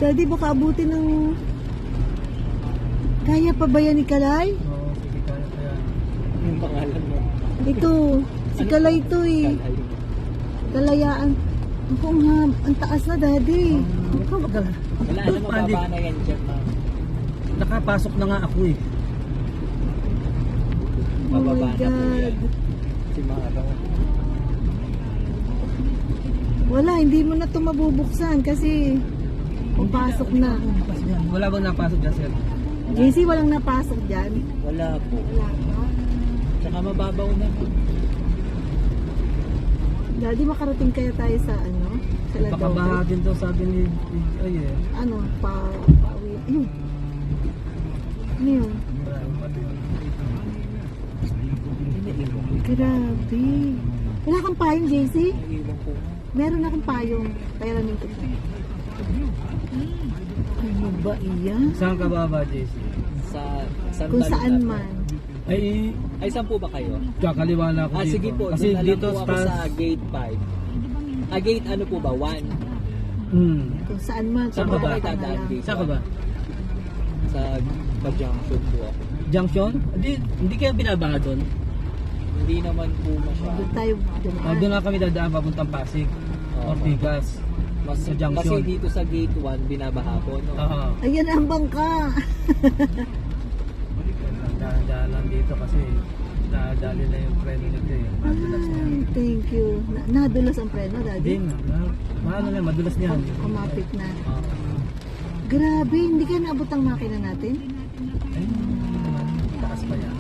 Daddy, baka abutin ng... Kaya pa ba yan ni Kalay? Oo, sige, kaya pa yan. Yung pangalan mo. Ito, si Kalay to eh. Kalayaan. Ako nga, ang taas na, Daddy. Huwag ka mag-alala. Wala na mababa na yan dyan, ma'am. Nakapasok na nga ako eh. Oh my Mababa na po yan. God. Si Maro. Wala, hindi mo na ito mabubuksan kasi papasok na. Wala bang napasok dyan, sir? JC, walang napasok dyan. Wala po. Wala pa. Tsaka mababaw na po. Daddy, makarating kaya tayo sa ano? Sa Baka Ladote? baha din to, sabi ni... Ay eh. Ano, pauwi. Ayun. Ano yun? Grabe. Wala kang payong, JC? Naiiwan po. Meron akong payong. Pairamin ko. Ano ba iyan? Saan ka ba ba, JC? Sa San Kung Balot saan na po. man. Ay, Ay, saan po ba kayo? kakaliwa na ako dito. Sige po. Kasi Doon na lang dito po ako taas... sa gate 5. Gate ano po ba? 1. Kung saan man. Saan Saan ka ba ba? kayo dadaan? Gate Saan ka ba? Sa Junction po ako. Junction? Hindi kayo binabaha doon? Hindi naman po masyado. Doon tayo dumaan. Doon na kami dadaan papuntang Pasig. Ortigas. Sa junction. Kasi dito sa gate 1, binabaha po, no? Oo. Ayan ang bangka. Dahan-dahan lang dito kasi nadali na yung preno nito eh. Madulas na yan. Ay, thank you. Nadulas ang preno, Hindi Daddy. Maano na, madulas niyan. Kumapit na. Oo. Grabe, hindi ka naabot ang makina natin? Ay, taas pa yan.